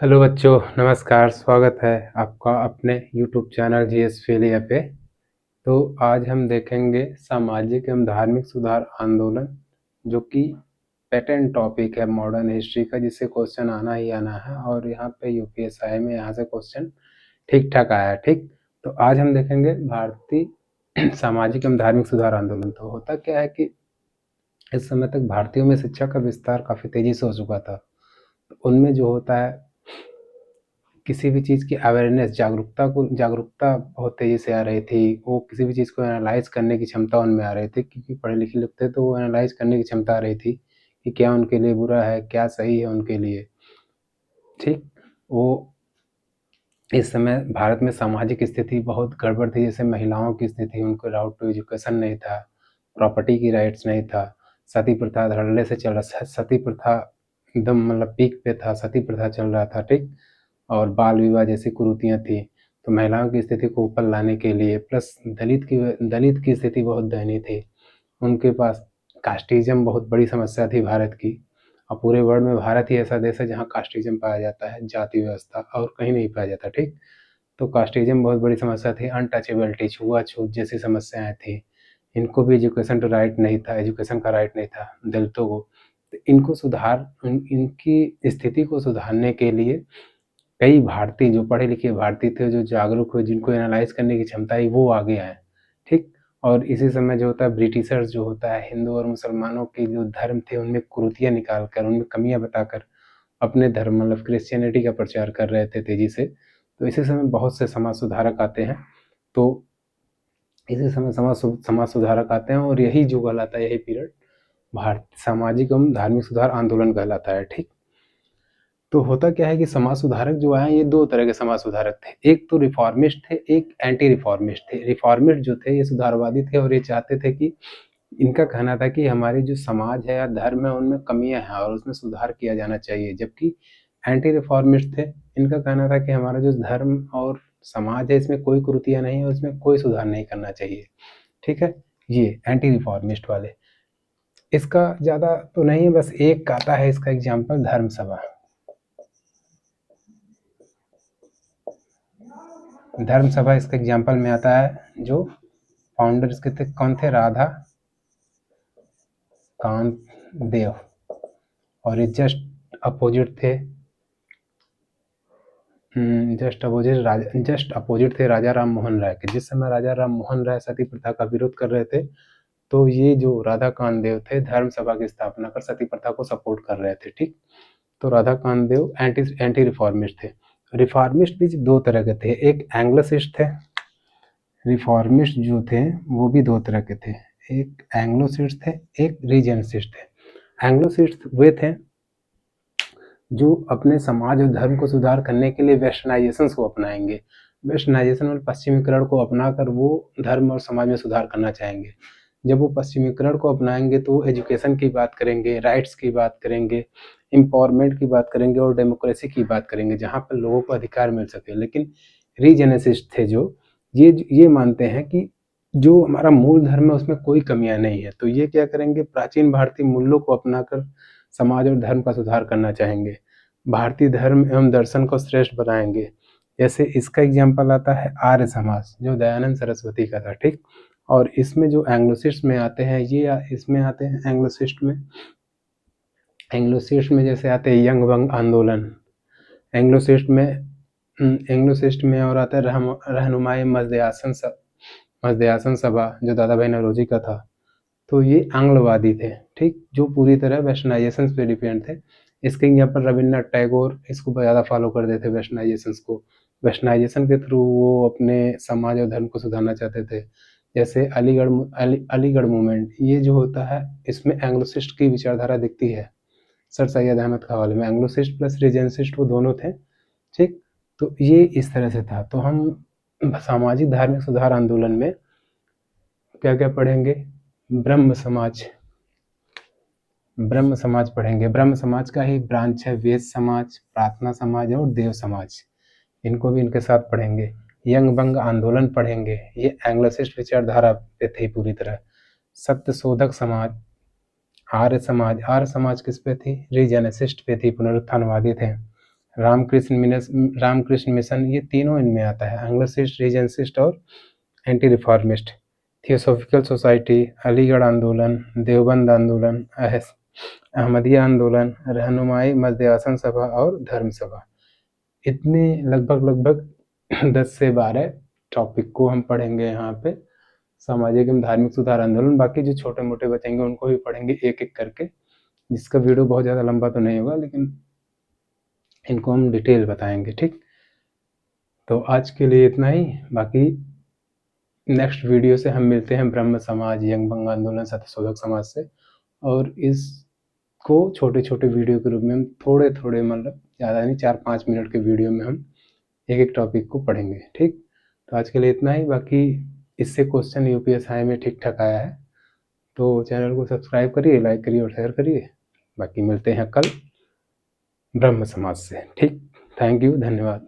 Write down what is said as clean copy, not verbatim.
Hello बच्चों, नमस्कार। स्वागत है आपका अपने यूट्यूब चैनल जीएस फेलिया पे। तो आज हम देखेंगे सामाजिक एवं धार्मिक सुधार आंदोलन, जो कि पेटेंट टॉपिक है मॉडर्न हिस्ट्री का, जिससे क्वेश्चन आना ही आना है। और यहाँ पे यूपीएसआई में यहाँ से क्वेश्चन ठीक ठाक आया है। ठीक, तो आज हम देखेंगे भारतीय सामाजिक एवं धार्मिक सुधार आंदोलन। तो होता क्या है कि इस समय तक भारतीयों में शिक्षा का विस्तार काफ़ी तेज़ी से हो चुका था। तो उनमें जो होता है, किसी भी चीज़ की अवेयरनेस, जागरूकता बहुत तेज़ी से आ रही थी। वो किसी भी चीज़ को एनालाइज़ करने की क्षमता उनमें आ रही थी, क्योंकि पढ़े लिखे लोग थे, तो वो एनालाइज़ करने की क्षमता आ रही थी कि क्या उनके लिए बुरा है, क्या सही है उनके लिए। ठीक, वो इस समय भारत में सामाजिक स्थिति बहुत गड़बड़ थी। जैसे महिलाओं की स्थिति, उनको राइट टू एजुकेशन नहीं था, प्रॉपर्टी की राइट्स नहीं था, सती प्रथा धड़ल्ले से चल रहा, सती प्रथा एकदम मतलब पीक पे था, सती प्रथा चल रहा था। ठीक, और बाल विवाह जैसी कुरीतियाँ थी। तो महिलाओं की स्थिति को ऊपर लाने के लिए, प्लस दलित की स्थिति बहुत दयनीय थी। उनके पास कास्टिज़्म बहुत बड़ी समस्या थी भारत की। और पूरे वर्ल्ड में भारत ही ऐसा देश है जहाँ कास्टिज़्म पाया जाता है, जाति व्यवस्था, और कहीं नहीं पाया जाता। ठीक, तो कास्टिज़्म बहुत बड़ी समस्या थी। अनटचेबिलिटी, छुआछूत जैसी समस्याएं थी। इनको भी एजुकेशन का राइट नहीं था, दलितों को। तो इनको इनकी स्थिति को सुधारने के लिए कई भारतीय, जो पढ़े लिखे भारतीय थे, जो जागरूक हुए, जिनको एनालाइज करने की क्षमता है, वो आगे आए। ठीक, और इसी समय जो होता है, ब्रिटिशर्स जो होता है, हिंदू और मुसलमानों के जो धर्म थे उनमें कुरीतियाँ निकाल कर, उनमें कमियाँ बताकर अपने धर्म मतलब क्रिश्चियनिटी का प्रचार कर रहे थे तेजी से। तो इसी समय बहुत से समाज सुधारक आते हैं। तो इसी समय समाज सुधारक आते हैं, और यही जो कहलाता है, यही पीरियड भारत सामाजिक एवं धार्मिक सुधार आंदोलन कहलाता है। ठीक, तो होता क्या है कि समाज सुधारक जो आए, ये दो तरह के समाज सुधारक थे। एक तो रिफॉर्मिस्ट थे, एक एंटी रिफॉर्मिस्ट थे। रिफॉर्मिस्ट जो थे, ये सुधारवादी थे, और ये चाहते थे कि, इनका कहना था कि हमारी जो समाज है या धर्म है, उनमें कमियां हैं और उसमें सुधार किया जाना चाहिए। जबकि एंटी रिफॉर्मिस्ट थे, इनका कहना था कि हमारा जो धर्म और समाज है, इसमें कोई कुरीतियां नहीं है और इसमें कोई सुधार नहीं करना चाहिए। ठीक है, ये एंटी रिफॉर्मिस्ट वाले। इसका ज़्यादा तो नहीं है, बस एक आता है इसका एग्जाम्पल, धर्म सभा। धर्म सभा इसके एग्जाम्पल में आता है। जो फाउंडर इसके थे, कौन थे? राधा कांत देव। और ये जस्ट अपोजिट थे, जस्ट अपोजिट थे राजा राम मोहन राय के। जिस समय राजा राम मोहन राय सती प्रथा का विरोध कर रहे थे, तो ये जो राधा कांत देव थे, धर्म सभा की स्थापना कर सती प्रथा को सपोर्ट कर रहे थे। ठीक, तो राधा कांत देव एंटी रिफॉर्मिस्ट थे। रिफॉर्मिस्ट भी दो तरह के थे, एक एंग्लोसिस्ट थे। रिफॉर्मिस्ट जो थे वो भी दो तरह के थे, एक एंग्लोसिस्ट थे, एक रीजेंसिस्ट थे। एंग्लोसिस्ट वे थे जो अपने समाज और धर्म को सुधार करने के लिए वेस्टर्नाइजेशन को अपनाएंगे। वेस्टर्नाइजेशन और पश्चिमीकरण को अपनाकर वो धर्म और समाज में सुधार करना चाहेंगे। जब वो पश्चिमीकरण को अपनाएंगे तो वो एजुकेशन की बात करेंगे, राइट्स की बात करेंगे, एम्पावरमेंट की बात करेंगे और डेमोक्रेसी की बात करेंगे, जहाँ पर लोगों को अधिकार मिल सके। लेकिन रीजेनेसिस्ट थे जो ये मानते हैं कि जो हमारा मूल धर्म है उसमें कोई कमियां नहीं है। तो ये क्या करेंगे, प्राचीन भारतीय मूल्यों को अपनाकर समाज और धर्म का सुधार करना चाहेंगे, भारतीय धर्म एवं दर्शन को श्रेष्ठ बनाएंगे। जैसे इसका एग्जाम्पल आता है आर्य समाज, जो दयानंद सरस्वती का था। ठीक, और इसमें जो एंग्लोसिस्ट में आते हैं, ये इसमें आते हैं एंग्लोसिस्ट में जैसे आते हैं यंग बंग आंदोलन। एंग्लोसिस्ट में और आता है रहनुमाई मजदयासन सभा, जो दादा भाई नौरोजी का था। तो ये आंग्लवादी थे। ठीक, जो पूरी तरह वेस्टर्नाइजेशन पे डिपेंड थे। इसके एग्जाम्पल रविन्द्रनाथ टैगोर इसको ज़्यादा फॉलो करते थे, वेस्टर्नाइजेशन को। वेस्टर्नाइजेशन के थ्रू वो अपने समाज और धर्म को सुधारना चाहते थे। जैसे अलीगढ़ मूवमेंट, ये जो होता है, इसमें एंग्लोसिस्ट की विचारधारा दिखती है। सर सैयद अहमद के हवाले में एंग्लोसिस्ट प्लस रीजेंसिस्ट वो दोनों थे। ठीक, तो ये इस तरह से था। तो हम सामाजिक धार्मिक सुधार आंदोलन में क्या क्या पढ़ेंगे? ब्रह्म समाज पढ़ेंगे। ब्रह्म समाज का ही ब्रांच है वेद समाज, प्रार्थना समाज और देव समाज। इनको भी इनके साथ पढ़ेंगे। यंग बंग आंदोलन पढ़ेंगे, ये एंग्लोसिस्ट विचारधारा पे थे पूरी तरह। सत्य शोधक समाज, आर्य समाज किस पे थी? रीजेनेसिस्ट पे थी, पुनरुत्थानवादी थे। रामकृष्ण मिशन, ये तीनों इनमें आता है। एंग्लोसिस्ट, रीजेंसिस्ट और anti reformist. Theosophical society, Aligarh आंदोलन, देवबंद आंदोलन, अहमदिया आंदोलन, रहनुमाई मध्यासन सभा और धर्म सभा। इतने लगभग 10 से 12 टॉपिक को हम पढ़ेंगे यहाँ पे, सामाजिक एवं धार्मिक सुधार आंदोलन। बाकी जो छोटे मोटे बचेंगे उनको भी पढ़ेंगे एक एक करके, जिसका वीडियो बहुत ज़्यादा लंबा तो नहीं होगा, लेकिन इनको हम डिटेल बताएंगे। ठीक, तो आज के लिए इतना ही। बाकी नेक्स्ट वीडियो से हम मिलते हैं ब्रह्म समाज, यंग बंग आंदोलन, सत्यशोधक समाज से, और इसको छोटे छोटे वीडियो के रूप में हम थोड़े थोड़े, मतलब ज़्यादा नहीं, 4-5 मिनट के वीडियो में हम एक एक टॉपिक को पढ़ेंगे। ठीक, तो आज के लिए इतना ही। बाकी इससे क्वेश्चन यूपीएसआई में ठीक ठाक आया है, तो चैनल को सब्सक्राइब करिए, लाइक करिए और शेयर करिए। बाकी मिलते हैं कल ब्रह्म समाज से। ठीक, थैंक यू, धन्यवाद।